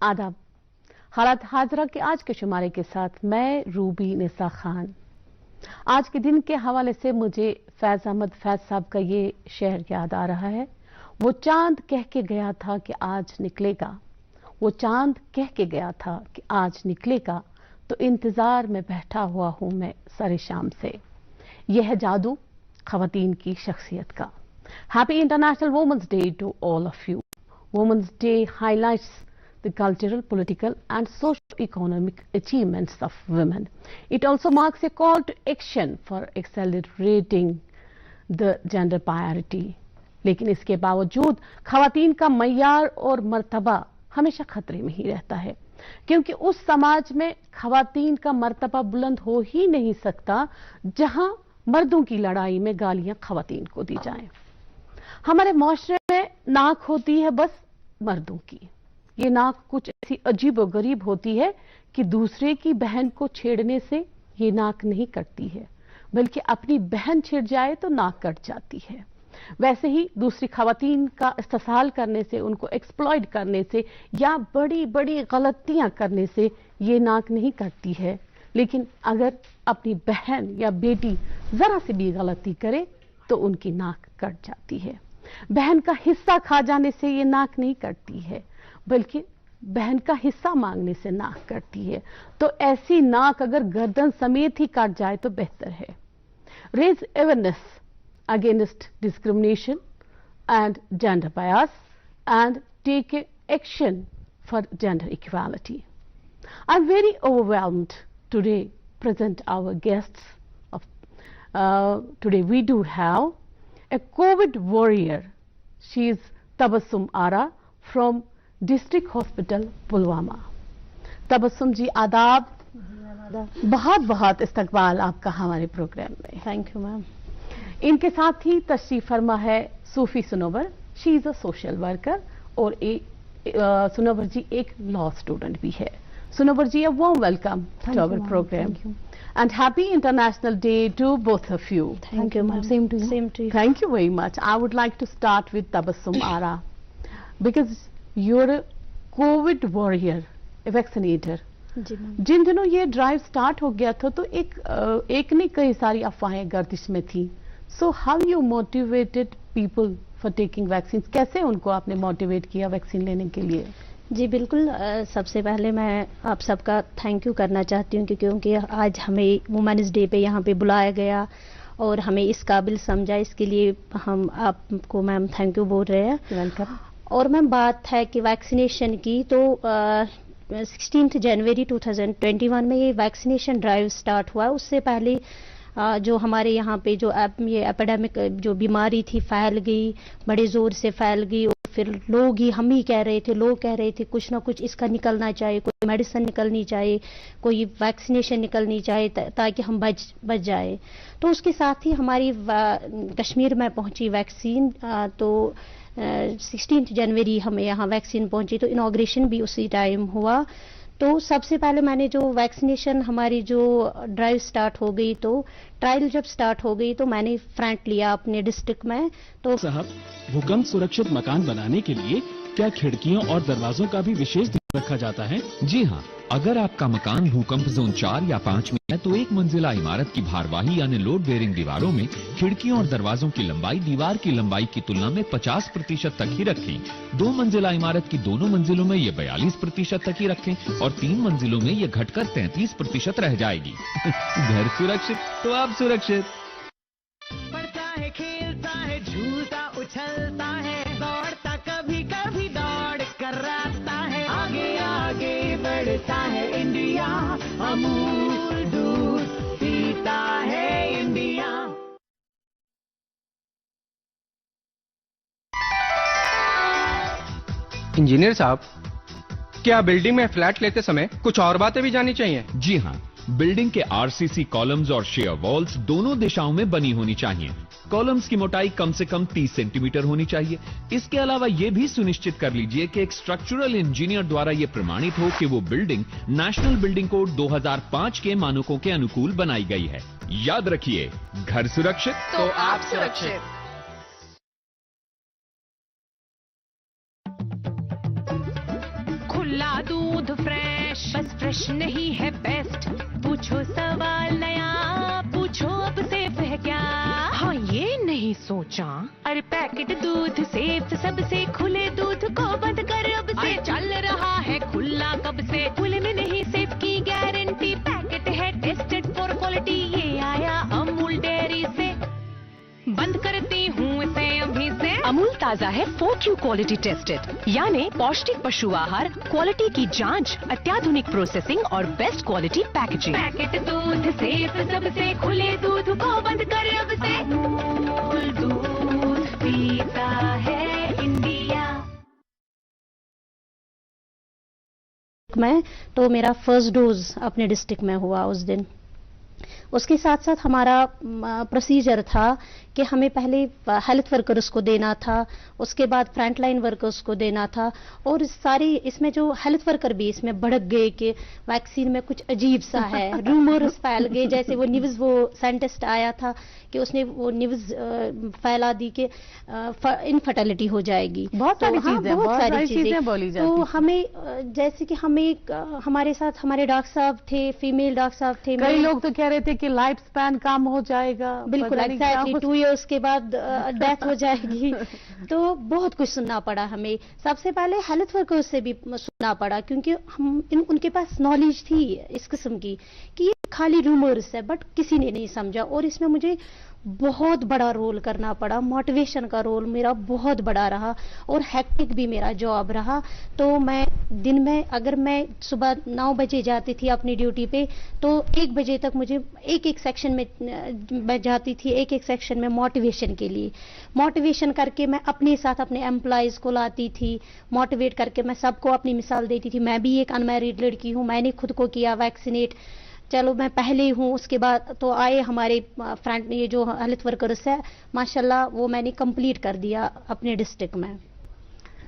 आदाब। हालात हाजरा के आज के शुमारे के साथ मैं रूबी निसा खान। आज के दिन के हवाले से मुझे फैज अहमद फैज साहब का ये शेर याद आ रहा है। वो चांद कह के गया था कि आज निकलेगा, वो चांद कह के गया था कि आज निकलेगा, तो इंतजार में बैठा हुआ हूं मैं सरे शाम से। यह है जादू खवातीन की शख्सियत का। Happy international women's day to all of you. Women's day highlights the cultural, political and socio-economic achievements of women. It also marks a call to action for accelerating the gender parity. लेकिन इसके बावजूद खवातीन का मय्यार और मर्तबा हमेशा खतरे में ही रहता है, क्योंकि उस समाज में खवातीन का मर्तबा बुलंद हो ही नहीं सकता जहां मर्दों की लड़ाई में गालियां खवातीन को दी जाएं। हमारे माशरे में नाक होती है बस मर्दों की। ये नाक कुछ ऐसी अजीब और गरीब होती है कि दूसरे की बहन को छेड़ने से ये नाक नहीं कटती है, बल्कि अपनी बहन छिड़ जाए तो नाक कट जाती है। वैसे ही दूसरी खवातीन का इस्तेसाल करने से, उनको एक्सप्लॉइट करने से या बड़ी बड़ी गलतियां करने से ये नाक नहीं कटती है। लेकिन अगर अपनी बहन या बेटी जरा सी भी गलती करे तो उनकी नाक कट जाती है। बहन का हिस्सा खा जाने से ये नाक नहीं कटती है, बल्कि बहन का हिस्सा मांगने से नाक कटती है। तो ऐसी नाक अगर गर्दन समेत ही काट जाए तो बेहतर है। Raise awareness against discrimination and gender bias and take action for gender equality. I am very overwhelmed today present our guests of today. We do have a COVID warrior. She is Tabassum Ara from district hospital Pulwama. Tabassum ji आदाब। बहुत बहुत इस्तकबाल आपका हमारे programme में। Thank you ma'am. इनके साथ ही तशरीफ फरमा है Sufi Sunobar. She is a social worker और सुनोवर जी एक लॉ स्टूडेंट भी है। Sunobar ji, a warm welcome to our programme and happy International Day to both of you. Thank you ma'am. Same to you. Same to you. Thank you very much. I would like to start with Tabassum Ara because you're a COVID warrior, a vaccinator. जिन दिनों ये drive start हो गया था तो एक नहीं कई सारी अफवाहें गर्दिश में थी। So how you motivated people for taking vaccine? कैसे उनको आपने मोटिवेट किया वैक्सीन लेने के लिए? जी बिल्कुल। सबसे पहले मैं आप सबका थैंक यू करना चाहती हूँ क्योंकि आज हमें वुमेन्स डे पे यहाँ पे बुलाया गया और हमें इस काबिल समझा, इसके लिए हम आपको मैम थैंक यू बोल रहे हैं। वेलकम। और मैम बात है कि वैक्सीनेशन की, तो 16 जनवरी 2021 में ये वैक्सीनेशन ड्राइव स्टार्ट हुआ। उससे पहले जो हमारे यहाँ पे जो ये एपिडेमिक जो बीमारी थी फैल गई, बड़े जोर से फैल गई और फिर लोग ही हम ही कह रहे थे, लोग कह रहे थे कुछ ना कुछ इसका निकलना चाहिए, कोई मेडिसिन निकलनी चाहिए, कोई वैक्सीनेशन निकलनी चाहिए ताकि हम बच जाए। तो उसके साथ ही हमारी कश्मीर में पहुंची वैक्सीन। तो 16 जनवरी हमें यहाँ वैक्सीन पहुंची, तो इनॉग्रेशन भी उसी टाइम हुआ। तो सबसे पहले मैंने जो वैक्सीनेशन हमारी जो ड्राइव स्टार्ट हो गई, तो ट्रायल जब स्टार्ट हो गई तो मैंने फ्रंट लिया अपने डिस्ट्रिक्ट में। तो साहब, भूकंप सुरक्षित मकान बनाने के लिए क्या खिड़कियों और दरवाजों का भी विशेष ध्यान रखा जाता है? जी हाँ, अगर आपका मकान भूकंप जोन 4 या 5 में है तो एक मंजिला इमारत की भारवाही यानी लोड बेयरिंग दीवारों में खिड़कियों और दरवाजों की लंबाई दीवार की लंबाई की तुलना में 50% तक ही रखें। 2 मंजिला इमारत की दोनों मंजिलों में ये 42% तक ही रखें और 3 मंजिलों में ये घटकर 33% रह जाएगी। घर सुरक्षित तो आप सुरक्षित। पढ़ता है, खेलता है, झूलता उछलता है, दौड़ता कभी कभी दौड़ कर आता है, आगे आगे बढ़ता है इंडिया, अमूल दूध पीता है इंडिया। इंजीनियर साहब, क्या बिल्डिंग में फ्लैट लेते समय कुछ और बातें भी जाननी चाहिए? जी हाँ, बिल्डिंग के आरसीसी कॉलम्स और शेयर वॉल्स दोनों दिशाओं में बनी होनी चाहिए। कॉलम्स की मोटाई कम से कम 30 सेंटीमीटर होनी चाहिए। इसके अलावा यह भी सुनिश्चित कर लीजिए कि एक स्ट्रक्चरल इंजीनियर द्वारा यह प्रमाणित हो कि वो बिल्डिंग नेशनल बिल्डिंग कोड 2005 के मानकों के अनुकूल बनाई गई है। याद रखिए, घर सुरक्षित तो आप सुरक्षित। खुला दूं दूध फ्रेश, बस फ्रेश नहीं है बेस्ट। पूछो सवाल नया, पूछो अब सेफ है क्या? हाँ ये नहीं सोचा, अरे पैकेट दूध सेफ सबसे, खुले दूध को बंद कर अब से। चल रहा है खुला कब से, खुले में नहीं सेफ की गारंटी। पैकेट है टेस्टेड फॉर क्वालिटी, ये आया अमूल डेयरी से। बंद करती हूँ इसे अभी से। अमूल ताजा है 4Q क्वालिटी टेस्टेड, यानी पौष्टिक पशु आहार, क्वालिटी की जांच, अत्याधुनिक प्रोसेसिंग और बेस्ट क्वालिटी पैकेजिंग। पैकेट दूध सेफ सबसे, खुले दूध को बंद कर अब से। अमूल दूध पीता है इंडिया। मैं तो मेरा फर्स्ट डोज अपने डिस्ट्रिक्ट में हुआ उस दिन। उसके साथ साथ हमारा प्रोसीजर था कि हमें पहले हेल्थ वर्कर्स को देना था, उसके बाद फ्रंटलाइन वर्कर्स को देना था। और सारी इसमें जो हेल्थ वर्कर भी इसमें भड़क गए कि वैक्सीन में कुछ अजीब सा है, रूमर्स फैल गए। जैसे वो न्यूज़, वो साइंटिस्ट आया था कि उसने वो न्यूज़ फैला दी कि इनफर्टिलिटी हो जाएगी। बहुत सारी चीजें, बहुत सारी चीजें बोली जाती। तो हमें जैसे कि हमें हमारे साथ हमारे डॉक्टर साहब थे, फीमेल डॉक्टर साहब थे। कई लोग तो कह रहे थे कि लाइफ स्पैन कम हो जाएगा। बिल्कुल एग्जैक्टली, 2 इयर्स के बाद डेथ हो जाएगी। तो बहुत कुछ सुनना पड़ा हमें। सबसे पहले हेल्थ वर्कर्स से भी सुनना पड़ा, क्योंकि हम उनके पास नॉलेज थी इस किस्म की कि ये खाली रूमर्स है, बट किसी ने नहीं समझा। और इसमें मुझे बहुत बड़ा रोल करना पड़ा, मोटिवेशन का रोल मेरा बहुत बड़ा रहा और हेक्टिक भी मेरा जॉब रहा। तो मैं दिन में, अगर मैं सुबह 9 बजे जाती थी अपनी ड्यूटी पे, तो 1 बजे तक मुझे एक सेक्शन में मैं जाती थी, एक सेक्शन में मोटिवेशन के लिए। मोटिवेशन करके मैं अपने साथ अपने एम्प्लॉयज़ को लाती थी, मोटिवेट करके मैं सबको अपनी मिसाल देती थी। मैं भी एक अनमैरिड लड़की हूँ, मैंने खुद को किया वैक्सीनेट। चलो मैं पहले हूँ, उसके बाद तो आए हमारे फ्रंट में ये जो हेल्थ वर्कर्स है, माशाल्लाह वो मैंने कंप्लीट कर दिया अपने डिस्ट्रिक्ट में।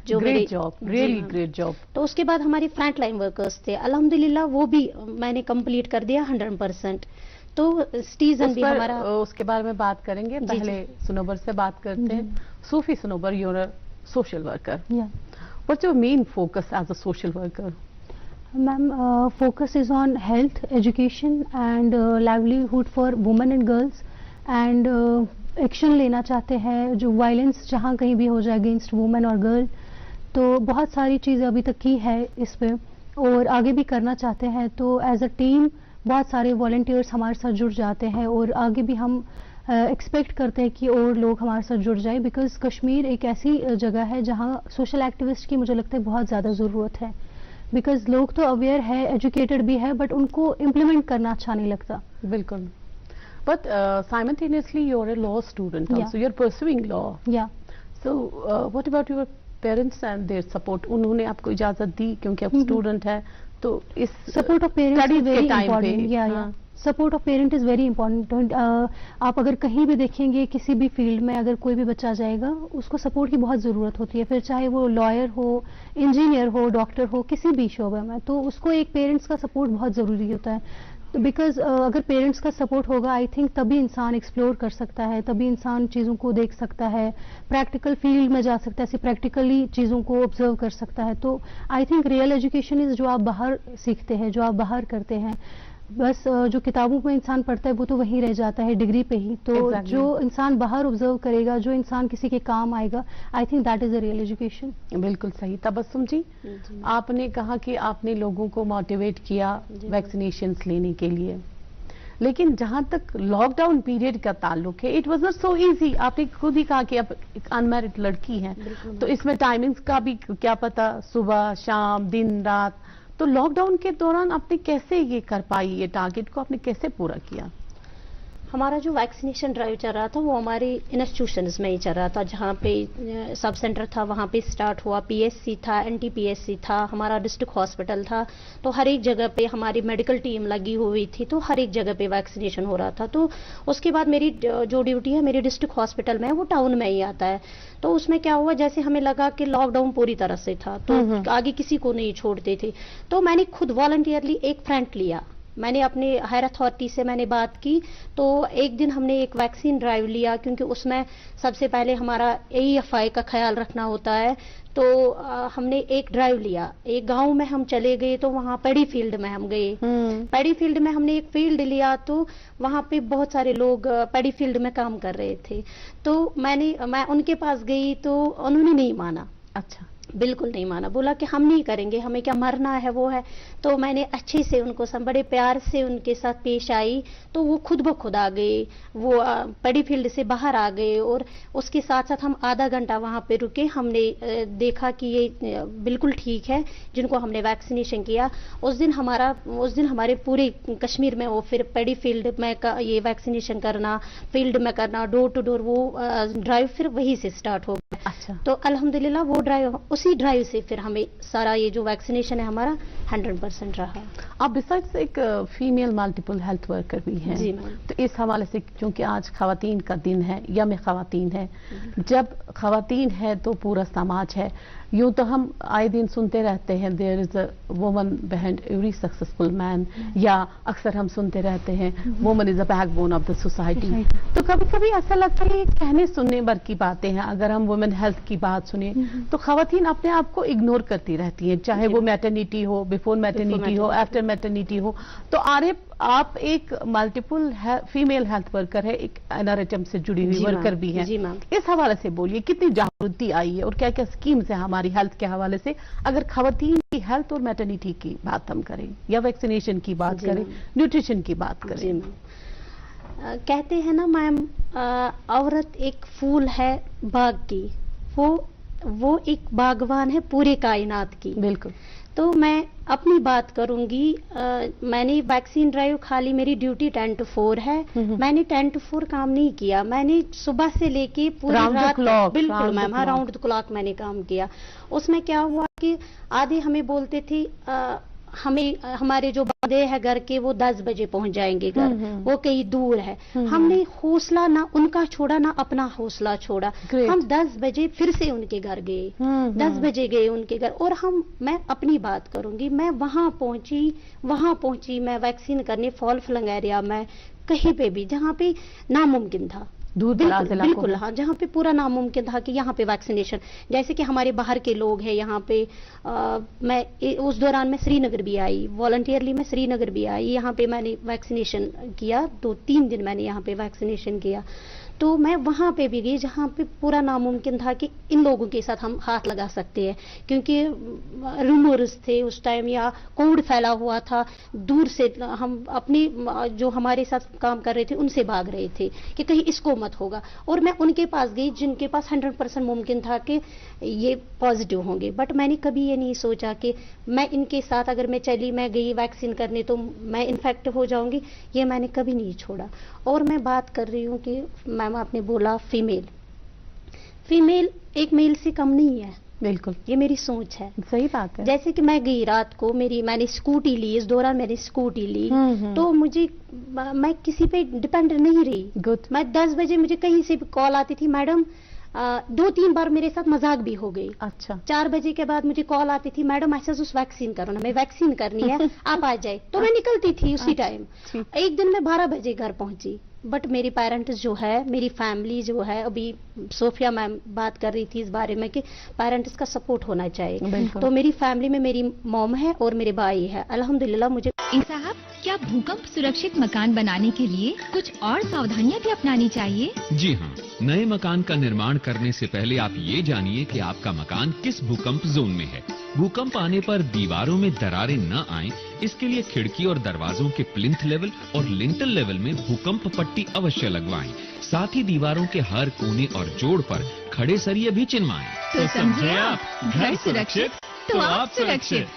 जो great job, really great job. तो उसके बाद हमारे फ्रंट लाइन वर्कर्स थे, अल्हम्दुलिल्लाह वो भी मैंने कंप्लीट कर दिया 100%। तो सिटीजन भी हमारा, उसके बारे में बात करेंगे। पहले सुनोबर से बात करते हैं। Sufi Sunobar, you're a social worker, what's your main focus as a social worker? Ma'am, focus is on health, education and livelihood for women and girls, and action लेना चाहते हैं जो वायलेंस जहाँ कहीं भी हो जाए अगेंस्ट वुमेन और गर्ल। तो बहुत सारी चीज़ें अभी तक की है इस पे और आगे भी करना चाहते हैं। तो एज अ टीम बहुत सारे वॉलंटियर्स हमारे साथ जुड़ जाते हैं और आगे भी हम एक्सपेक्ट करते हैं कि और लोग हमारे साथ जुड़ जाए, बिकॉज कश्मीर एक ऐसी जगह है जहाँ सोशल एक्टिविस्ट की मुझे लगता है बहुत ज़्यादा ज़रूरत है। बिकॉज लोग तो अवेयर है, एजुकेटेड भी है, बट उनको इम्प्लीमेंट करना अच्छा नहीं लगता। बिल्कुल। But simultaneously you are a law student also, you are pursuing law. Yeah so what about your parents and their support? उन्होंने आपको इजाजत दी क्योंकि आप स्टूडेंट है, तो इस support of parents is very important. Yeah support of parent is very important. आप अगर कहीं भी देखेंगे किसी भी फील्ड में अगर कोई भी बच्चा जाएगा, उसको सपोर्ट की बहुत ज़रूरत होती है, फिर चाहे वो लॉयर हो, इंजीनियर हो, डॉक्टर हो, किसी भी शोबे में, तो उसको एक पेरेंट्स का सपोर्ट बहुत ज़रूरी होता है। तो बिकॉज अगर पेरेंट्स का सपोर्ट होगा, आई थिंक तभी इंसान एक्सप्लोर कर सकता है, तभी इंसान चीज़ों को देख सकता है, प्रैक्टिकल फील्ड में जा सकता है, ऐसे प्रैक्टिकली चीज़ों को ऑब्जर्व कर सकता है। तो I think real education is जो आप बाहर सीखते हैं, जो आप बाहर करते हैं। बस जो किताबों में इंसान पढ़ता है वो तो वहीं रह जाता है डिग्री पे ही। तो जो इंसान बाहर ऑब्जर्व करेगा, जो इंसान किसी के काम आएगा, I think that is a real education. बिल्कुल सही। तबस्सुम जी, आपने कहा कि आपने लोगों को मोटिवेट किया वैक्सीनेशंस लेने के लिए, लेकिन जहां तक लॉकडाउन पीरियड का ताल्लुक है, it was not so easy. आपने खुद ही कहा कि आप एक अनमैरिड लड़की हैं, तो इसमें टाइमिंग्स का भी क्या पता, सुबह शाम दिन रात। तो लॉकडाउन के दौरान आपने कैसे ये कर पाई, ये टारगेट को आपने कैसे पूरा किया? हमारा जो वैक्सीनेशन ड्राइव चल रहा था वो हमारे इंस्टीट्यूशंस में ही चल रहा था। जहाँ पे सब सेंटर था वहाँ पे स्टार्ट हुआ, पीएससी था, एनटीपीएससी था, हमारा डिस्ट्रिक्ट हॉस्पिटल था। तो हर एक जगह पे हमारी मेडिकल टीम लगी हुई थी, तो हर एक जगह पे वैक्सीनेशन हो रहा था। तो उसके बाद मेरी जो ड्यूटी है मेरे डिस्ट्रिक्ट हॉस्पिटल में, वो टाउन में ही आता है। तो उसमें क्या हुआ, जैसे हमें लगा कि लॉकडाउन पूरी तरह से था, तो आगे किसी को नहीं छोड़ते थे, तो मैंने खुद वॉलंटियरली एक फ्रंट लिया मैंने अपने हायर अथॉरिटी से मैंने बात की, तो एक दिन हमने एक वैक्सीन ड्राइव लिया, क्योंकि उसमें सबसे पहले हमारा AEFI का ख्याल रखना होता है। तो हमने एक ड्राइव लिया, एक गांव में हम चले गए, तो वहाँ पैडी फील्ड में हम गए। पैडी फील्ड में हमने एक फील्ड लिया, तो वहाँ पे बहुत सारे लोग पैडी फील्ड में काम कर रहे थे। तो मैं उनके पास गई, तो उन्होंने नहीं माना। अच्छा, बिल्कुल नहीं माना, बोला कि हम नहीं करेंगे, हमें क्या मरना है वो है। तो मैंने अच्छे से उनको बड़े प्यार से उनके साथ पेश आई, तो वो खुद ब खुद आ गए, वो पैडी फील्ड से बाहर आ गए। और उसके साथ साथ हम आधा घंटा वहाँ पे रुके, हमने देखा कि ये बिल्कुल ठीक है जिनको हमने वैक्सीनेशन किया। उस दिन हमारे पूरे कश्मीर में वो फिर पैडी फील्ड में ये वैक्सीनेशन करना, फील्ड में करना, डोर टू डोर, वो ड्राइव फिर वहीं से स्टार्ट हो गया। अच्छा, तो अल्हम्दुलिल्लाह वो ड्राइव, उसी ड्राइव से फिर हमें सारा ये जो वैक्सीनेशन है हमारा 100% रहा। आप बिसाइड्स एक फीमेल मल्टीपल हेल्थ वर्कर भी हैं। जी मैम। तो इस हवाले से, क्योंकि आज खवातीन का दिन है, यम खवातीन है, जब खवातीन है तो पूरा समाज है। यूं तो हम आए दिन सुनते रहते हैं there is a woman behind every successful man, या अक्सर हम सुनते रहते हैं woman is a backbone of the society. तो कभी कभी ऐसा लगता है ये कहने सुनने भर की बातें हैं। अगर हम वुमेन हेल्थ की बात सुने तो खवातीन अपने आप को इग्नोर करती रहती हैं, चाहे वो मैटरनिटी हो, बिफोर मैटरनिटी हो, आफ्टर मैटरनिटी हो। तो आप एक मल्टीपल फीमेल हेल्थ वर्कर है, एक NRHM से जुड़ी हुई वर्कर भी है। इस हवाले से बोलिए, कितनी जागरूकता आई है और क्या क्या स्कीम्स है हमारी हेल्थ के हवाले से, अगर खवातीन की हेल्थ और मैटरनिटी की बात हम करें, या वैक्सीनेशन की बात करें, न्यूट्रिशन की बात करें। कहते हैं ना मैम, औरत एक फूल है बाग की, वो एक बागवान है पूरे कायनात की। बिल्कुल। तो मैं अपनी बात करूंगी, मैंने वैक्सीन ड्राइव, खाली मेरी ड्यूटी 10 to 4 है। मैंने 10 to 4 काम नहीं किया, मैंने सुबह से लेके पूरी रात, बिल्कुल मैम, हाँ, राउंड द क्लॉक मैंने काम किया। उसमें क्या हुआ कि आधे हमें बोलते थे हमारे जो बंदे हैं घर के, वो 10 बजे पहुंच जाएंगे घर, वो कहीं दूर है। हमने हौसला ना उनका छोड़ा, ना अपना हौसला छोड़ा। हम 10 बजे फिर से उनके घर गए, 10 बजे गए उनके घर। और मैं अपनी बात करूंगी, मैं वहां पहुंची मैं वैक्सीन करने फॉल फ्लंग एरिया में, कहीं पे भी जहाँ पे नामुमकिन था, बिल्कुल हाँ, जहाँ पे पूरा नामुमकिन था कि यहाँ पे वैक्सीनेशन, जैसे कि हमारे बाहर के लोग हैं यहाँ पे। मैं उस दौरान मैं श्रीनगर भी आई, वॉलंटियरली मैं श्रीनगर भी आई, यहाँ पे मैंने वैक्सीनेशन किया, 2-3 दिन मैंने यहाँ पे वैक्सीनेशन किया। तो मैं वहां पे भी गई जहां पे पूरा नामुमकिन था कि इन लोगों के साथ हम हाथ लगा सकते हैं, क्योंकि रूमर्स थे उस टाइम, या कोविड फैला हुआ था। दूर से हम अपने जो हमारे साथ काम कर रहे थे उनसे भाग रहे थे कि कहीं इसको मत होगा। और मैं उनके पास गई जिनके पास 100% मुमकिन था कि ये पॉजिटिव होंगे। बट मैंने कभी ये नहीं सोचा कि मैं इनके साथ, अगर मैं गई वैक्सीन करने तो मैं इन्फेक्ट हो जाऊंगी, ये मैंने कभी नहीं छोड़ा। और मैं बात कर रही हूँ कि मैम आपने बोला फीमेल एक मेल से कम नहीं है। बिल्कुल, ये मेरी सोच है। सही बात है। जैसे कि मैं गई रात को, मैंने स्कूटी ली, इस दौरान मैंने स्कूटी ली, तो मैं किसी पे डिपेंड नहीं रही। गुड। मैं 10 बजे मुझे कहीं से भी कॉल आती थी, मैडम 2-3 बार मेरे साथ मजाक भी हो गई। अच्छा। 4 बजे के बाद मुझे कॉल आती थी, मैडम ऐसा वैक्सीन करो ना, मैं वैक्सीन करनी है, आप आ जाए। तो मैं निकलती थी उसी टाइम। एक दिन मैं 12 बजे घर पहुंची। बट मेरी पेरेंट्स जो है, मेरी फैमिली जो है, अभी सोफिया मैम बात कर रही थी इस बारे में कि पेरेंट्स का सपोर्ट होना चाहिए। तो मेरी फैमिली में मेरी मॉम है और मेरे भाई है, अल्हम्दुलिल्लाह। मुझे साहब, क्या भूकंप सुरक्षित मकान बनाने के लिए कुछ और सावधानियां भी अपनानी चाहिए? जी हाँ, नए मकान का निर्माण करने से पहले आप ये जानिए कि आपका मकान किस भूकंप जोन में है। भूकंप आने पर दीवारों में दरारें न आएं, इसके लिए खिड़की और दरवाजों के प्लिंथ लेवल और लिंटल लेवल में भूकंप पट्टी अवश्य लगवाएं। साथ ही दीवारों के हर कोने और जोड़ पर खड़े सरिये भी चिनवाएं। तो समझे आप, घर सुरक्षित तो आप सुरक्षित।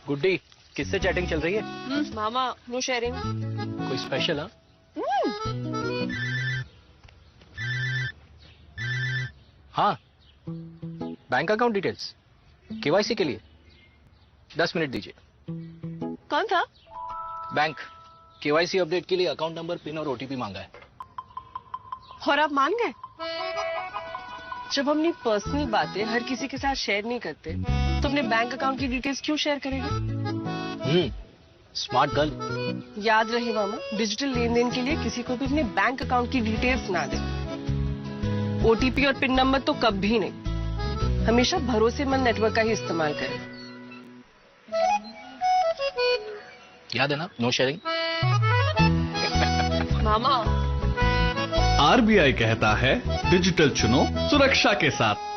गुड्डी, किससे चैटिंग चल रही है? मामा, नो शेयरिंग। कोई स्पेशल? हाँ, बैंक अकाउंट डिटेल्स KYC के लिए 10 मिनट दीजिए। कौन था? बैंक KYC अपडेट के लिए अकाउंट नंबर, पिन और OTP मांगा है। और आप मान गए? जब हम अपनी पर्सनल बातें हर किसी के साथ शेयर नहीं करते तो अपने बैंक अकाउंट की डिटेल्स क्यों शेयर करेगा? Smart girl. याद रहे मामा, डिजिटल लेन देन के लिए किसी को भी अपने बैंक अकाउंट की डिटेल्स ना दे। ओटीपी और पिन नंबर तो कभी नहीं। हमेशा भरोसेमंद नेटवर्क का ही इस्तेमाल करें। याद है ना, नो शेयरिंग। मामा, आरबीआई कहता है डिजिटल चुनो सुरक्षा के साथ।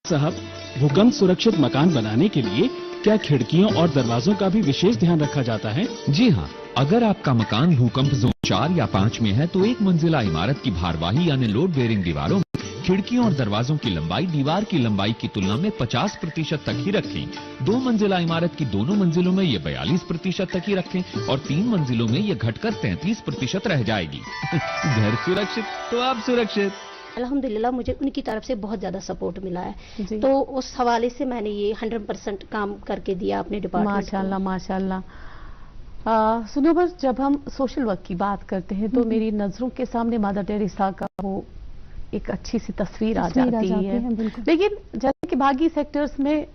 साहब, भूकंप सुरक्षित मकान बनाने के लिए क्या खिड़कियों और दरवाजों का भी विशेष ध्यान रखा जाता है? जी हाँ, अगर आपका मकान भूकंप जोन 4 या 5 में है तो एक मंजिला इमारत की भारवाही यानी लोड बेरिंग दीवारों में खिड़कियों और दरवाजों की लंबाई दीवार की लंबाई की तुलना में 50% तक ही रखें। 2 मंजिला इमारत की दोनों मंजिलों में ये 42% तक ही रखें और 3 मंजिलों में ये घटकर 33% रह जाएगी। घर सुरक्षित तो आप सुरक्षित। अल्हम्दुलिल्लाह मुझे उनकी तरफ से बहुत ज्यादा सपोर्ट मिला है, तो उस हवाले से मैंने ये 100% काम करके दिया अपने डिपार्टमेंट। माशाल्लाह माशाल्लाह। सुनो, बस जब हम सोशल वर्क की बात करते हैं तो मेरी नजरों के सामने मदर टेरेसा का वो एक अच्छी सी तस्वीर आ जाती है। लेकिन जैसे कि बाकी सेक्टर्स में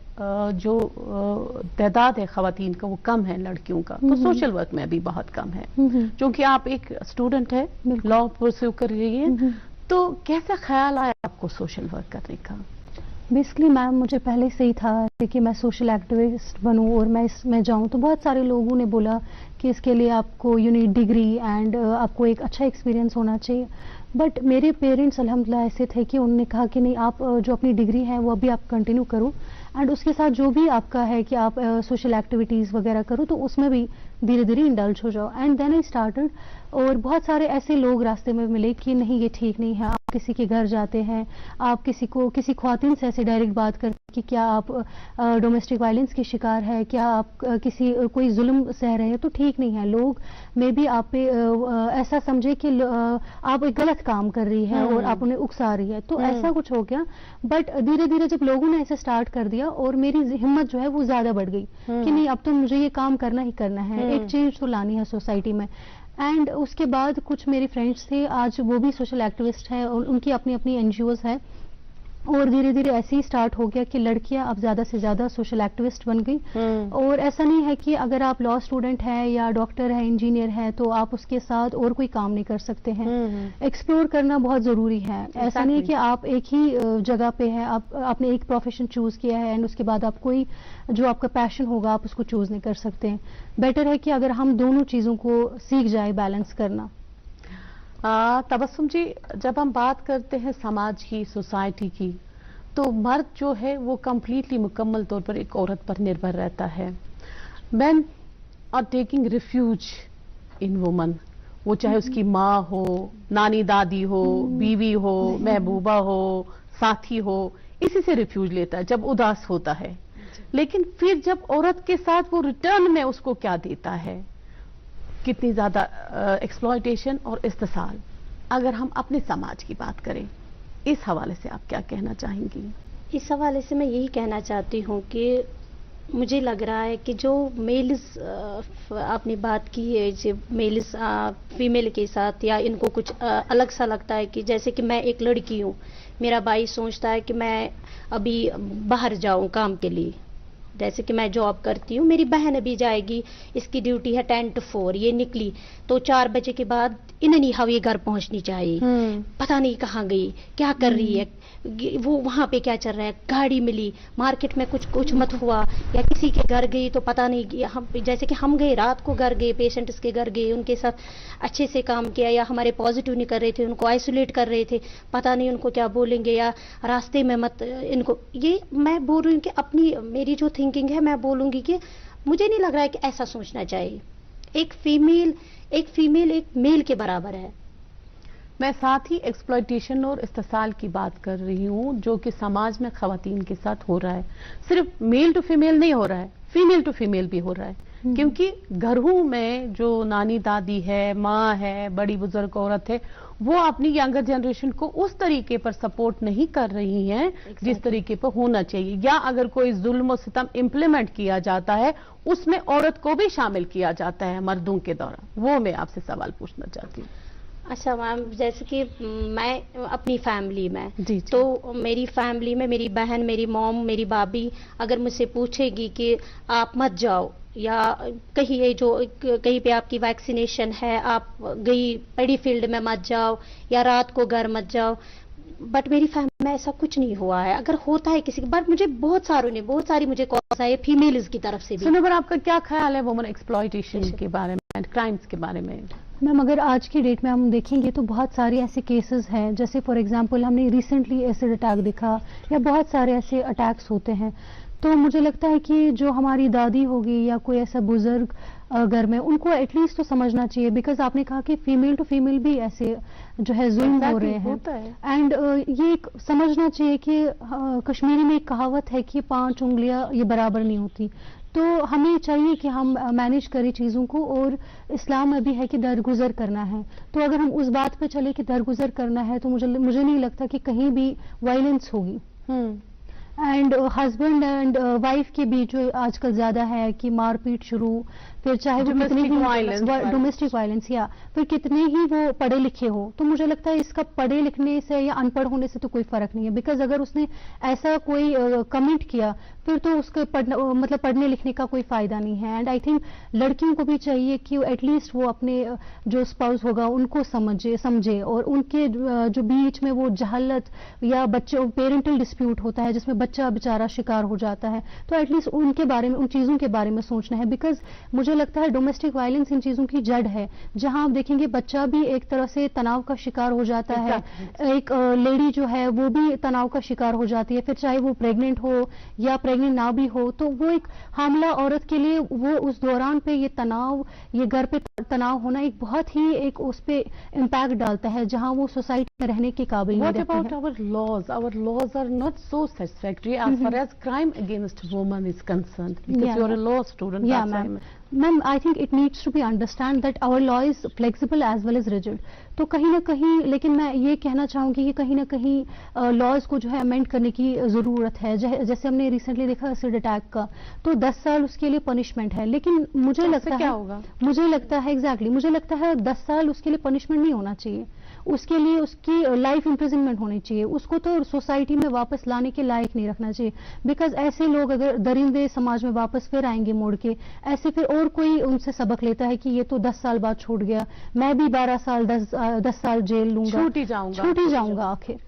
जो तादाद है खवातीन का वो कम है, लड़कियों का, तो सोशल वर्क में भी बहुत कम है। क्योंकि आप एक स्टूडेंट है, लॉ परस्यू कर रही है, तो कैसा ख्याल आया आपको सोशल वर्क करने का? बेसिकली मैम, मुझे पहले से ही था कि मैं सोशल एक्टिविस्ट बनूं और मैं इसमें जाऊं, तो बहुत सारे लोगों ने बोला कि इसके लिए आपको यू नीड डिग्री एंड आपको एक अच्छा एक्सपीरियंस होना चाहिए। बट मेरे पेरेंट्स अल्हम्दुलिल्लाह ऐसे थे कि उन्होंने कहा कि नहीं, आप जो अपनी डिग्री है वो अभी आप कंटिन्यू करो एंड उसके साथ जो भी आपका है कि आप सोशल एक्टिविटीज़ वगैरह करो, तो उसमें भी धीरे धीरे इंडल्ज हो जाओ। And then I started. और बहुत सारे ऐसे लोग रास्ते में मिले कि नहीं, ये ठीक नहीं है। आप किसी के घर जाते हैं, आप किसी ख्वातीन से ऐसे डायरेक्ट बात करते कि क्या आप डोमेस्टिक वायलेंस के शिकार है, क्या आप कोई जुल्म सह रहे हैं, तो ठीक नहीं है। लोग मे बी आप पे ऐसा समझे कि आप एक गलत काम कर रही है और आप उन्हें उकसा रही है, तो ऐसा कुछ हो गया। बट धीरे धीरे जब लोगों ने ऐसे स्टार्ट कर दिया और मेरी हिम्मत जो है वो ज्यादा बढ़ गई कि नहीं, अब तो मुझे ये काम करना ही करना है, एक चेंज तो लानी है सोसाइटी में। एंड उसके बाद कुछ मेरे फ्रेंड्स थे, आज वो भी सोशल एक्टिविस्ट है और उनकी अपनी अपनी एनजीओज है, और धीरे धीरे ऐसे ही स्टार्ट हो गया कि लड़कियां अब ज्यादा से ज्यादा सोशल एक्टिविस्ट बन गई। और ऐसा नहीं है कि अगर आप लॉ स्टूडेंट है या डॉक्टर है, इंजीनियर है, तो आप उसके साथ और कोई काम नहीं कर सकते हैं। एक्सप्लोर करना बहुत जरूरी है। ऐसा नहीं है कि आप एक ही जगह पे है, आपने एक प्रोफेशन चूज किया है एंड उसके बाद आप कोई जो आपका पैशन होगा आप उसको चूज नहीं कर सकते। बेटर है कि अगर हम दोनों चीजों को सीख जाए बैलेंस करना। तबस्सुम जी, जब हम बात करते हैं समाज की, सोसाइटी की, तो मर्द जो है वो कंप्लीटली मुकम्मल तौर पर एक औरत पर निर्भर रहता है। Man are taking refuge in woman, वो चाहे उसकी माँ हो, नानी दादी हो, बीवी हो, महबूबा हो, साथी हो, इसी से रिफ्यूज लेता है जब उदास होता है। लेकिन फिर जब औरत के साथ वो रिटर्न में उसको क्या देता है, कितनी ज्यादा एक्सप्लॉयटेशन और इस्तेसाल। अगर हम अपने समाज की बात करें, इस हवाले से आप क्या कहना चाहेंगी? इस हवाले से मैं यही कहना चाहती हूँ कि मुझे लग रहा है कि जो मेल्स, आपने बात की है, जो मेल्स फीमेल के साथ या इनको कुछ अलग सा लगता है कि जैसे कि मैं एक लड़की हूँ, मेरा भाई सोचता है कि मैं अभी बाहर जाऊँ काम के लिए, जैसे कि मैं जॉब करती हूँ, मेरी बहन अभी जाएगी, इसकी ड्यूटी है 10 to 4, ये निकली तो 4 बजे के बाद इन्हें हवे घर पहुंचनी चाहिए। पता नहीं कहाँ गई, क्या कर रही है, वो वहां पे क्या चल रहा है, गाड़ी मिली, मार्केट में कुछ मत हुआ, या किसी के घर गई तो पता नहीं, हम जैसे कि हम गए रात को घर गए, पेशेंट्स के घर गए, उनके साथ अच्छे से काम किया, या हमारे पॉजिटिव नहीं कर रहे थे, उनको आइसोलेट कर रहे थे, पता नहीं उनको क्या बोलेंगे, या रास्ते में मत इनको, ये मैं बोल रही हूँ कि अपनी मेरी जो थिंकिंग है मैं बोलूंगी कि मुझे नहीं लग रहा है कि ऐसा सोचना चाहिए। एक फीमेल एक मेल के बराबर है। मैं साथ ही एक्सप्लॉयटेशन और इस्तेसाल की बात कर रही हूँ जो कि समाज में खवातीन के साथ हो रहा है। सिर्फ मेल टू फीमेल नहीं हो रहा है, फीमेल टू फीमेल भी हो रहा है। क्योंकि घरों में जो नानी दादी है, माँ है, बड़ी बुजुर्ग औरत है, वो अपनी यंगर जनरेशन को उस तरीके पर सपोर्ट नहीं कर रही हैं जिस तरीके पर होना चाहिए, या अगर कोई जुल्म और सितम इम्प्लीमेंट किया जाता है उसमें औरत को भी शामिल किया जाता है मर्दों के दौरान। वो मैं आपसे सवाल पूछना चाहती हूँ। अच्छा मैम, जैसे कि मैं अपनी फैमिली में जी। तो मेरी फैमिली में मेरी बहन, मेरी मॉम, मेरी भाभी अगर मुझसे पूछेगी कि आप मत जाओ या कहीं पे आपकी वैक्सीनेशन है, आप गई बड़ी फील्ड में मत जाओ या रात को घर मत जाओ, बट मेरी फैमिली में ऐसा कुछ नहीं हुआ है। अगर होता है किसी के, बट मुझे बहुत सारी मुझे कॉल्स आए फीमेल्स की तरफ से भी। सुनो, आपका क्या ख्याल है वुमेन एक्सप्लॉयटेशन के बारे में, क्राइम्स के बारे में? मैम, अगर आज की डेट में हम देखेंगे तो बहुत सारे ऐसे केसेस हैं, जैसे फॉर एग्जांपल हमने रिसेंटली एसिड अटैक देखा या बहुत सारे ऐसे अटैक्स होते हैं। तो मुझे लगता है कि जो हमारी दादी होगी या कोई ऐसा बुजुर्ग घर में, उनको एटलीस्ट तो समझना चाहिए, बिकॉज आपने कहा कि फीमेल टू फीमेल भी ऐसे जो है जुल्म हो रहे हैं। एंड ये एक समझना चाहिए कि कश्मीरी में एक कहावत है कि 5 उंगलियां ये बराबर नहीं होती। तो हमें चाहिए कि हम मैनेज करें चीज़ों को, और इस्लाम में भी है कि दरगुजर करना है। तो अगर हम उस बात पे चले कि दरगुजर करना है तो मुझे नहीं लगता कि कहीं भी वायलेंस होगी। एंड हस्बैंड एंड वाइफ के बीच जो आजकल ज्यादा है कि मारपीट शुरू, फिर चाहे वो कितने ही डोमेस्टिक वायलेंस या फिर कितने ही वो पढ़े लिखे हो, तो मुझे लगता है इसका पढ़े लिखने से या अनपढ़ होने से तो कोई फर्क नहीं है। बिकॉज अगर उसने ऐसा कोई कमेंट किया फिर तो उसके पढ़ने लिखने का कोई फायदा नहीं है। एंड आई थिंक लड़कियों को भी चाहिए कि एटलीस्ट वो अपने जो स्पाउस होगा उनको समझे और उनके जो बीच में वो जहालत या बच्चों पेरेंटल डिस्प्यूट होता है जिसमें बच्चा बेचारा शिकार हो जाता है, तो एटलीस्ट उनके बारे में, उन चीजों के बारे में सोचना है। बिकॉज मुझे लगता है डोमेस्टिक वायलेंस इन चीजों की जड़ है, जहां आप देखेंगे बच्चा भी एक तरह से तनाव का शिकार हो जाता है, एक लेडी जो है वो भी तनाव का शिकार हो जाती है, फिर चाहे वो प्रेग्नेंट हो या प्रेग्नेंट ना भी हो, तो वो एक हामला औरत के लिए वो उस दौरान पे ये तनाव, ये घर पे तनाव होना एक बहुत ही एक उस पे इम्पैक्ट डालता है, जहां वो सोसाइटी में रहने के काबिल नहीं रहते हैं। What about our laws are not so satisfactory as far as crime against women is concerned, because you are a law student. Yeah, ma'am. Ma'am, I think it needs to be understand that our law is flexible as well as rigid. तो कहीं ना कहीं, लेकिन मैं ये कहना चाहूंगी कि कहीं ना कहीं लॉज को जो है अमेंड करने की जरूरत है। जैसे हमने रिसेंटली देखा एसिड अटैक का, तो 10 साल उसके लिए पनिशमेंट है, लेकिन मुझे लगता है क्या होगा, मुझे लगता है एग्जैक्टली मुझे लगता है 10 साल उसके लिए पनिशमेंट नहीं होना चाहिए, उसके लिए उसकी लाइफ इम्प्रिजनमेंट होनी चाहिए। उसको तो सोसाइटी में वापस लाने के लायक नहीं रखना चाहिए, बिकॉज ऐसे लोग अगर दरिंदे समाज में वापस फिर आएंगे मोड़ के, ऐसे फिर और कोई उनसे सबक लेता है कि ये तो 10 साल बाद छूट गया, मैं भी 12 साल 10 साल जेल लूंगा, छूट ही जाऊंगा आखिर।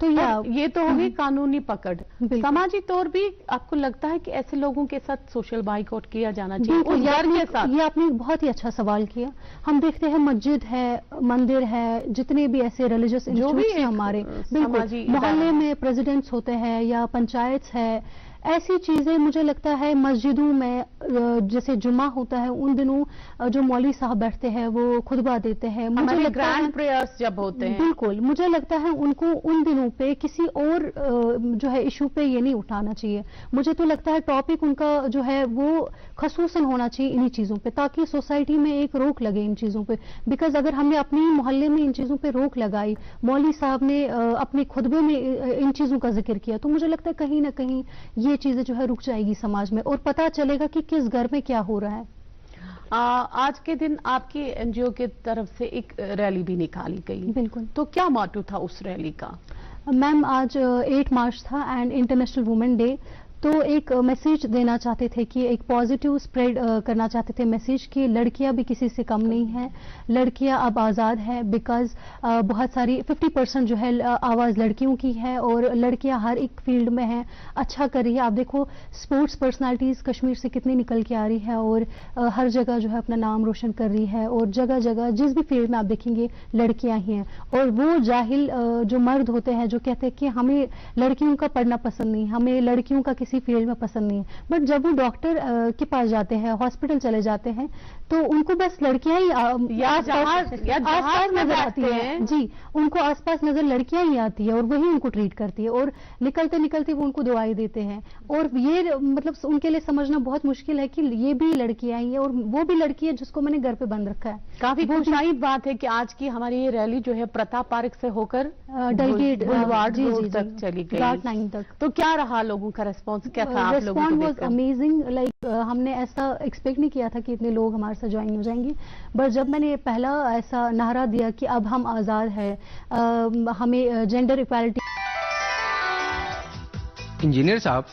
तो ये तो होगी कानूनी पकड़। समाजी तौर भी आपको लगता है कि ऐसे लोगों के साथ सोशल बाइकआउट किया जाना चाहिए? ये आपने बहुत ही अच्छा सवाल किया। हम देखते हैं मस्जिद है, मंदिर है, जितने भी ऐसे रिलीजियस इंस्टीट्यूट्स हैं हमारे, बिल्कुल मोहल्ले में प्रेसिडेंट्स होते हैं या पंचायत है, ऐसी चीजें मुझे लगता है मस्जिदों में जैसे जुम्मा होता है उन दिनों जो मौलवी साहब बैठते हैं वो खुतबा देते हैं, मुझे लगता है ग्रैंड प्रेयर्स जब होते हैं, बिल्कुल मुझे लगता है उनको उन दिनों पे किसी और जो है इशू पे ये नहीं उठाना चाहिए। मुझे तो लगता है टॉपिक उनका जो है वो खसूसन होना चाहिए इन्हीं चीजों पे, ताकि सोसाइटी में एक रोक लगे इन चीजों पे। बिकॉज अगर हमने अपने मोहल्ले में इन चीजों पे रोक लगाई, मौलवी साहब ने अपने खुतबे में इन चीजों का जिक्र किया, तो मुझे लगता है कहीं ना कहीं ये चीजें जो है रुक जाएगी समाज में और पता चलेगा कि किस घर में क्या हो रहा है। आज के दिन आपकी एनजीओ की तरफ से एक रैली भी निकाली गई। बिल्कुल। तो क्या मोटिव था उस रैली का? मैम, आज 8 मार्च था एंड इंटरनेशनल वुमेन डे, तो एक मैसेज देना चाहते थे कि एक पॉजिटिव स्प्रेड करना चाहते थे मैसेज कि लड़कियां भी किसी से कम नहीं हैं, लड़कियां अब आज़ाद हैं। बिकॉज बहुत सारी 50% जो है आवाज़ लड़कियों की है और लड़कियां हर एक फील्ड में हैं, अच्छा कर रही है। आप देखो स्पोर्ट्स पर्सनालिटीज़ कश्मीर से कितनी निकल के आ रही है और हर जगह जो है अपना नाम रोशन कर रही है, और जगह जगह जिस भी फील्ड में आप देखेंगे लड़कियां ही हैं। और वो जाहिल जो मर्द होते हैं जो कहते हैं कि हमें लड़कियों का पढ़ना पसंद नहीं, हमें लड़कियों का किसी फील्ड में पसंद नहीं है, बट जब वो डॉक्टर के पास जाते हैं, हॉस्पिटल चले जाते हैं, तो उनको बस लड़कियां ही आसपास नजर आती है जी, उनको आसपास नजर लड़कियां ही आती है और वही उनको ट्रीट करती है और निकलते निकलते वो उनको दवाई देते हैं। और ये मतलब उनके लिए समझना बहुत मुश्किल है कि ये भी लड़कियां ही है और वो भी लड़की है जिसको मैंने घर पे बंद रखा है। काफी खुशहाली बात है कि आज की हमारी ये रैली जो है प्रताप पार्क से होकर डलगेट बुलवार्ड रोड तक चली गई, घाट 9 तक। तो क्या रहा लोगों का रेस्पॉन्स, क्या था आप लोगों को? वाज अमेजिंग, लाइक हमने ऐसा एक्सपेक्ट नहीं किया था कि इतने लोग हमारे साथ ज्वाइन हो जाएंगे, बट जब मैंने पहला ऐसा नारा दिया कि अब हम आजाद है, हमें जेंडर इक्वालिटी। इंजीनियर साहब,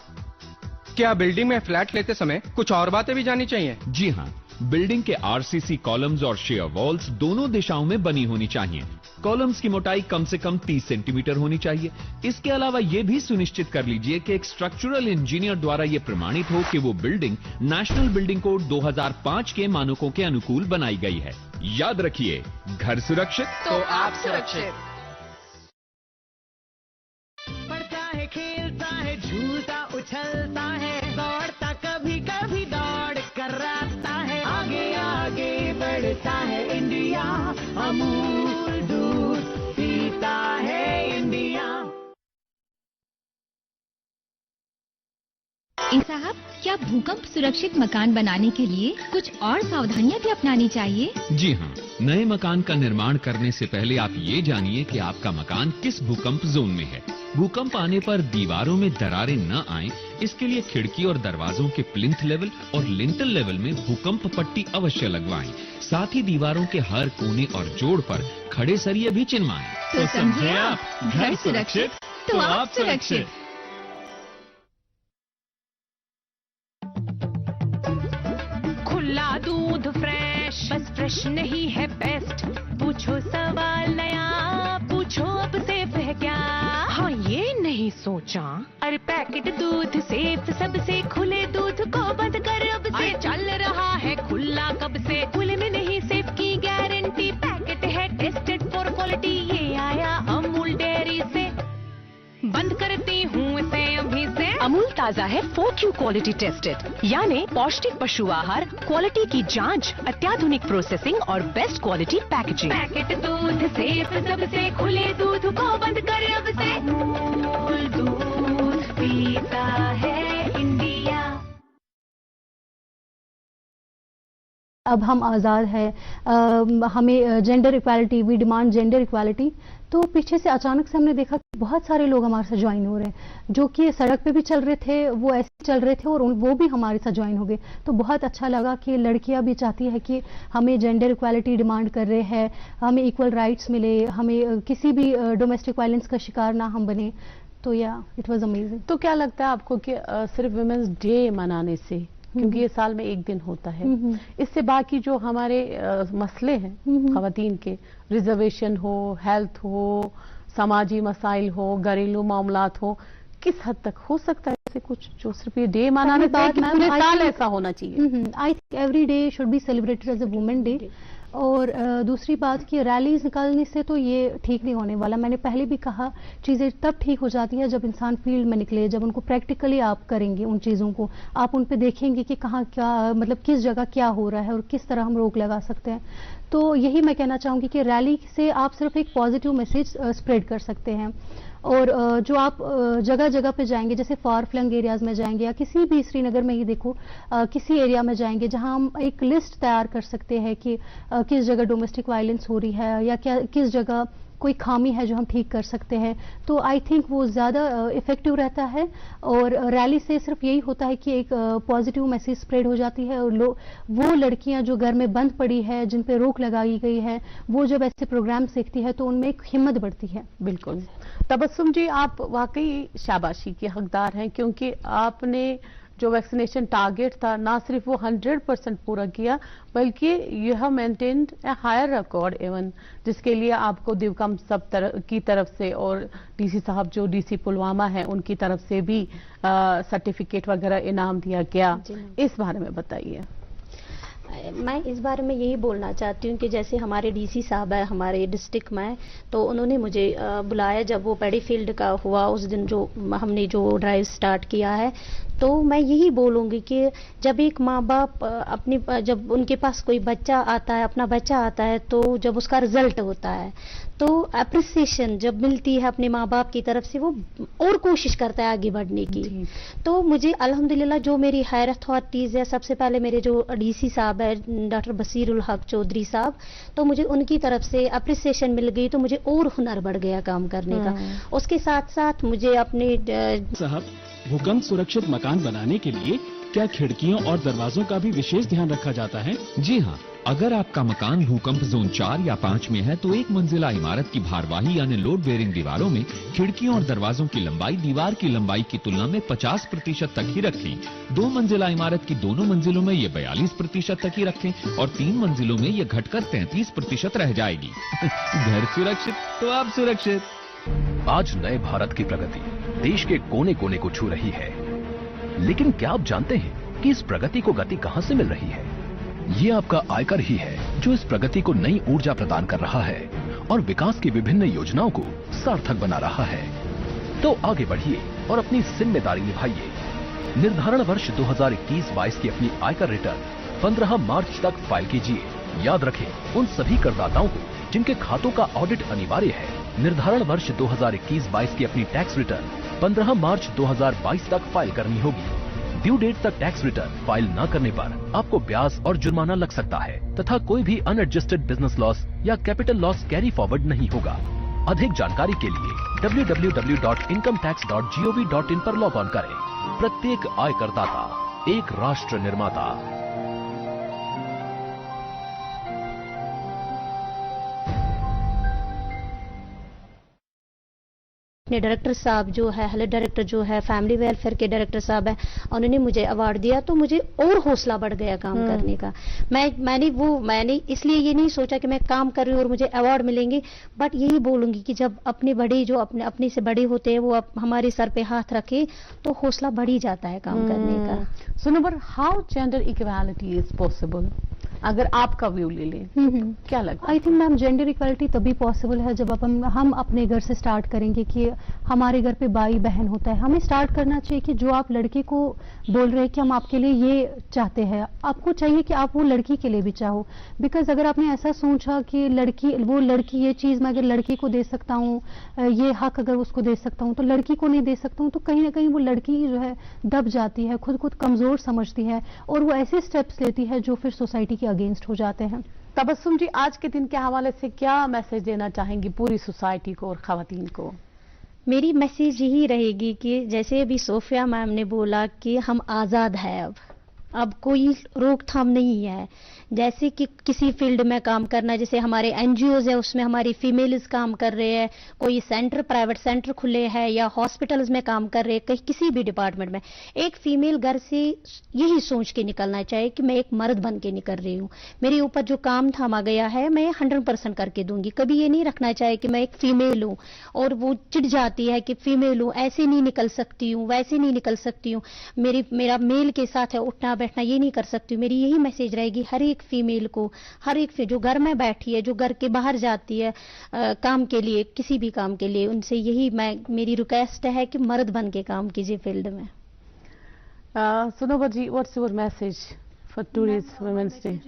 क्या बिल्डिंग में फ्लैट लेते समय कुछ और बातें भी जाननी चाहिए? जी हाँ, बिल्डिंग के आरसीसी कॉलम्स और शेयर वॉल्स दोनों दिशाओं में बनी होनी चाहिए। कॉलम्स की मोटाई कम से कम 30 सेंटीमीटर होनी चाहिए। इसके अलावा यह भी सुनिश्चित कर लीजिए कि एक स्ट्रक्चरल इंजीनियर द्वारा यह प्रमाणित हो कि वो बिल्डिंग नेशनल बिल्डिंग कोड 2005 के मानकों के अनुकूल बनाई गई है। याद रखिए, घर सुरक्षित तो आप सुरक्षित। पढ़ता है, खेलता है, झूलता उछलता है, दौड़ता कभी कभी दौड़ कराता है, आगे आगे बढ़ता है इंडिया, अमूल दूध पीता है इंडिया। साहब, क्या भूकंप सुरक्षित मकान बनाने के लिए कुछ और सावधानियां भी अपनानी चाहिए? जी हाँ, नए मकान का निर्माण करने से पहले आप ये जानिए कि आपका मकान किस भूकंप जोन में है। भूकंप आने पर दीवारों में दरारें न आएं, इसके लिए खिड़की और दरवाजों के प्लिंथ लेवल और लिंटल लेवल में भूकंप पट्टी अवश्य लगवाएं। साथ ही दीवारों के हर कोने और जोड़ पर खड़े सरिये भी चिनवाएं। तो समझे आप, घर सुरक्षित तो आप सुरक्षित। खुला दूध फ्रेश, बस फ्रेश नहीं है बेस्ट। पूछो सवाल नया, पूछो अब सेफ है क्या? हाँ, ये नहीं सोचा, अरे पैकेट दूध सेफ सबसे, खुले दूध को बंद कर अब से। चल रहा है खुला कब से, खुले में नहीं सेफ की गारंटी, पैकेट है टेस्टेड फॉर क्वालिटी, ये आया अमूल डेयरी से, बंद करती हूँ इसे अभी से। अमूल ताजा है 4Q क्वालिटी टेस्टेड, यानी पौष्टिक पशु आहार, क्वालिटी की जांच, अत्याधुनिक प्रोसेसिंग और बेस्ट क्वालिटी पैकेजिंग। पैकेट दूध सेफ सबसे, खुले दूध को बंद कर अब से, अमूल दूध पीता है इंडिया। अब हम आज़ाद है, हमें gender equality, we demand gender equality. तो पीछे से अचानक से हमने देखा कि बहुत सारे लोग हमारे साथ ज्वाइन हो रहे हैं, जो कि सड़क पे भी चल रहे थे, वो ऐसे चल रहे थे और वो भी हमारे साथ ज्वाइन हो गए। तो बहुत अच्छा लगा कि लड़कियां भी चाहती है कि हमें जेंडर इक्वालिटी डिमांड कर रहे हैं, हमें इक्वल राइट्स मिले, हमें किसी भी डोमेस्टिक वायलेंस का शिकार ना हम बने। तो या इट वाज अमेजिंग। तो क्या लगता है आपको कि सिर्फ वुमेन्स डे मनाने से, क्योंकि ये साल में एक दिन होता है, इससे बाकी जो हमारे मसले हैं खवातीन के, रिजर्वेशन हो, हेल्थ हो, समाजी मसाइल हो, घरेलू मामलात हो, किस हद तक हो सकता है ऐसे कुछ जो सिर्फ ये डे मनाने से पूरे साल ऐसा होना चाहिए? I think every day should be celebrated as a women day. और दूसरी बात कि रैलीज निकालने से तो ये ठीक नहीं होने वाला। मैंने पहले भी कहा, चीज़ें तब ठीक हो जाती है जब इंसान फील्ड में निकले, जब उनको प्रैक्टिकली आप करेंगे, उन चीज़ों को आप उन पे देखेंगे कि कहाँ क्या, मतलब किस जगह क्या हो रहा है और किस तरह हम रोक लगा सकते हैं। तो यही मैं कहना चाहूँगी कि रैली से आप सिर्फ एक पॉजिटिव मैसेज स्प्रेड कर सकते हैं। और जो आप जगह जगह पे जाएंगे, जैसे फार फ्लंग एरियाज में जाएंगे या किसी भी, श्रीनगर में ही देखो, किसी एरिया में जाएंगे जहां हम एक लिस्ट तैयार कर सकते हैं कि किस जगह डोमेस्टिक वायलेंस हो रही है या क्या किस जगह कोई खामी है जो हम ठीक कर सकते हैं। तो आई थिंक वो ज़्यादा इफेक्टिव रहता है। और रैली से सिर्फ यही होता है कि एक पॉजिटिव मैसेज स्प्रेड हो जाती है और वो लड़कियां जो घर में बंद पड़ी है, जिन पे रोक लगाई गई है, वो जब ऐसे प्रोग्राम देखती है तो उनमें एक हिम्मत बढ़ती है। बिल्कुल। तबस्सुम जी, आप वाकई शाबाशी के हकदार हैं, क्योंकि आपने जो वैक्सीनेशन टारगेट था ना सिर्फ वो 100% पूरा किया, बल्कि you have maintained a higher record even, जिसके लिए आपको दिवकम सब की तरफ से और डीसी साहब जो डीसी पुलवामा है उनकी तरफ से भी सर्टिफिकेट वगैरह इनाम दिया गया। इस बारे में बताइए। मैं इस बारे में यही बोलना चाहती हूँ कि जैसे हमारे डीसी साहब है हमारे डिस्ट्रिक्ट में, तो उन्होंने मुझे बुलाया जब वो पैडी फील्ड का हुआ उस दिन, जो हमने जो ड्राइव स्टार्ट किया है, तो मैं यही बोलूँगी कि जब एक माँ बाप जब उनके पास कोई बच्चा आता है, अपना बच्चा आता है, तो जब उसका रिजल्ट होता है तो अप्रिसिएशन जब मिलती है अपने माँ बाप की तरफ से, वो और कोशिश करता है आगे बढ़ने की। तो मुझे अल्हम्दुलिल्लाह जो मेरी हायर अथॉरिटीज़ है, सबसे पहले मेरे जो डीसी साहब है डॉक्टर बसीरुल हक चौधरी साहब, तो मुझे उनकी तरफ से अप्रिसिएशन मिल गई, तो मुझे और हुनर बढ़ गया काम करने का। उसके साथ साथ मुझे अपने साहब, भूकंप सुरक्षित मकान बनाने के लिए क्या खिड़कियों और दरवाजों का भी विशेष ध्यान रखा जाता है? जी हाँ, अगर आपका मकान भूकंप जोन 4 या 5 में है तो एक मंजिला इमारत की भारवाही यानी लोड बेयरिंग दीवारों में खिड़कियों और दरवाजों की लंबाई दीवार की लंबाई की तुलना में 50% तक ही रखें। 2 मंजिला इमारत की दोनों मंजिलों में ये 42% तक ही रखें और 3 मंजिलों में ये घटकर 33% रह जाएगी। घर सुरक्षित तो आप सुरक्षित। आज नए भारत की प्रगति देश के कोने कोने को छू रही है, लेकिन क्या आप जानते हैं कि इस प्रगति को गति कहां से मिल रही है? ये आपका आयकर ही है जो इस प्रगति को नई ऊर्जा प्रदान कर रहा है और विकास की विभिन्न योजनाओं को सार्थक बना रहा है। तो आगे बढ़िए और अपनी जिम्मेदारी निभाइए। निर्धारण वर्ष 2021-22 की अपनी आयकर रिटर्न 15 मार्च तक फाइल कीजिए। याद रखें, उन सभी करदाताओं को जिनके खातों का ऑडिट अनिवार्य है, निर्धारण वर्ष 2021-22 की अपनी टैक्स रिटर्न 15 मार्च 2022 तक फाइल करनी होगी। ड्यू डेट तक टैक्स रिटर्न फाइल न करने पर आपको ब्याज और जुर्माना लग सकता है तथा कोई भी अनएडजस्टेड बिजनेस लॉस या कैपिटल लॉस कैरी फॉरवर्ड नहीं होगा। अधिक जानकारी के लिए www.incometax.gov.in पर लॉग ऑन करें। प्रत्येक आयकरदाता एक राष्ट्र निर्माता। अपने डायरेक्टर साहब जो है, हेल्थ डायरेक्टर जो है, फैमिली वेलफेयर के डायरेक्टर साहब है, उन्होंने मुझे अवार्ड दिया, तो मुझे और हौसला बढ़ गया काम करने का। मैंने इसलिए ये नहीं सोचा कि मैं काम कर रही हूँ और मुझे अवार्ड मिलेंगे, बट यही बोलूंगी कि जब अपने बड़े जो अपने से बड़े होते हैं वो हमारे सर पे हाथ रखे तो हौसला बढ़ ही जाता है काम करने का। Sunobar, how gender equality is possible? अगर आपका व्यू ले लें, क्या लगता है? I think ma'am gender equality तभी पॉसिबल है जब हम अपने घर से स्टार्ट करेंगे कि हमारे घर पे भाई बहन होता है। हमें स्टार्ट करना चाहिए कि जो आप लड़के को बोल रहे हैं कि हम आपके लिए ये चाहते हैं, आपको चाहिए कि आप वो लड़की के लिए भी चाहो। बिकॉज अगर आपने ऐसा सोचा कि वो लड़की ये चीज मैं अगर लड़की को दे सकता हूँ, ये हक अगर उसको दे सकता हूँ तो लड़की को नहीं दे सकता हूँ, तो कहीं ना कहीं वो लड़की जो है दब जाती है, खुद कमजोर समझती है और वो ऐसे स्टेप्स लेती है जो फिर सोसाइटी के अगेंस्ट हो जाते हैं। तबस्सुम जी, आज के दिन के हवाले से क्या मैसेज देना चाहेंगी पूरी सोसाइटी को और खवातीन को? मेरी मैसेज यही रहेगी कि जैसे अभी सोफिया मैम ने बोला कि हम आज़ाद है, अब कोई रोकथाम नहीं है। जैसे कि किसी फील्ड में काम करना, जैसे हमारे एनजीओज है उसमें हमारी फीमेल्स काम कर रहे हैं, कोई सेंटर प्राइवेट सेंटर खुले हैं या हॉस्पिटल्स में काम कर रहे हैं, कहीं किसी भी डिपार्टमेंट में, एक फीमेल घर से यही सोच के निकलना चाहिए कि मैं एक मर्द बन के निकल रही हूँ, मेरे ऊपर जो काम थामा गया है मैं 100% करके दूंगी। कभी ये नहीं रखना चाहिए कि मैं एक फीमेल हूँ और वो चिढ़ जाती है कि फीमेल हूँ, ऐसे नहीं निकल सकती हूँ, वैसे नहीं निकल सकती हूँ, मेरा मेल के साथ है उठना बैठना, ये नहीं कर सकती हूँ। मेरी यही मैसेज रहेगी हर एक फीमेल को, हर एक जो घर में बैठी है, जो घर के बाहर जाती है काम के लिए, किसी भी काम के लिए, उनसे यही मेरी रिक्वेस्ट है कि मर्द बन के काम कीजिए फील्ड में। Sunobar ji, what's your message for today's women's day?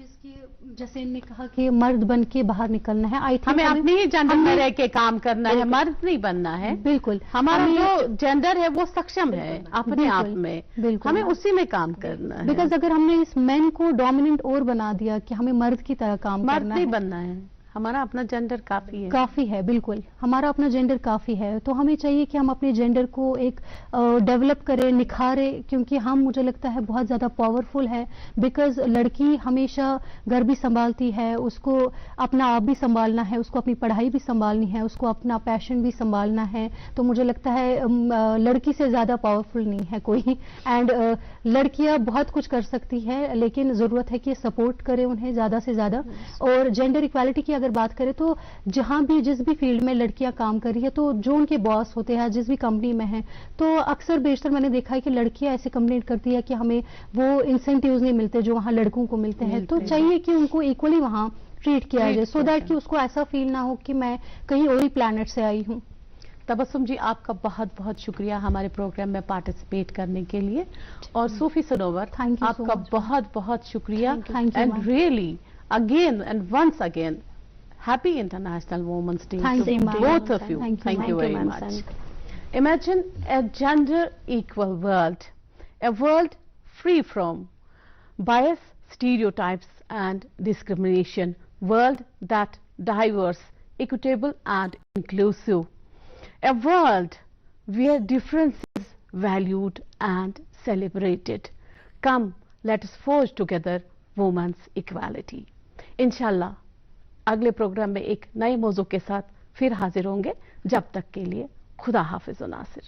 जैसे इन्होंने कहा कि मर्द बन के बाहर निकलना है, आई थिंक हमें अपने ही जेंडर में रह के काम करना है, मर्द नहीं बनना है। बिल्कुल, हमारा जो जेंडर है वो सक्षम है अपने आप में, बिल्कुल हमें उसी में काम करना है। बिकॉज अगर हमने इस मैन को डोमिनेंट और बना दिया कि हमें मर्द की तरह काम करना है, मर्द नहीं बनना है, हमारा अपना जेंडर काफी है। काफी है, बिल्कुल हमारा अपना जेंडर काफी है। तो हमें चाहिए कि हम अपने जेंडर को एक डेवलप करें, निखारें, क्योंकि हम, मुझे लगता है, बहुत ज्यादा पावरफुल है। बिकॉज लड़की हमेशा घर भी संभालती है, उसको अपना आप भी संभालना है, उसको अपनी पढ़ाई भी संभालनी है, उसको अपना पैशन भी संभालना है। तो मुझे लगता है लड़की से ज्यादा पावरफुल नहीं है कोई। एंड लड़कियां बहुत कुछ कर सकती है, लेकिन जरूरत है कि सपोर्ट करें उन्हें ज्यादा से ज्यादा। और जेंडर इक्वालिटी की अगर बात करें तो जहां भी जिस भी फील्ड में लड़कियां काम कर रही है, तो जो उनके बॉस होते हैं जिस भी कंपनी में है, तो अक्सर बेशतर मैंने देखा है कि लड़कियां ऐसे कंप्लेंट करती है कि हमें वो इंसेंटिव्स नहीं मिलते जो वहां लड़कों को मिलते हैं। तो चाहिए कि उनको इक्वली वहां ट्रीट किया जाए, सो दैट कि उसको ऐसा फील ना हो कि मैं कहीं और ही प्लैनेट से आई हूं। तबस्सुम जी, आपका बहुत बहुत शुक्रिया हमारे प्रोग्राम में पार्टिसिपेट करने के लिए। और सूफी सनोवर, आपका बहुत बहुत शुक्रिया। And really again and once again happy international women's day to both of you. Thank you very much. Imagine a gender equal world, a world free from bias, stereotypes and discrimination, world that diverse, equitable and inclusive, a world where difference is valued and celebrated. Come, let us forge together women's equality. इंशाल्लाह अगले programme में एक नए मौजू के साथ फिर हाजिर होंगे। जब तक के लिए खुदा हाफिज नासिर।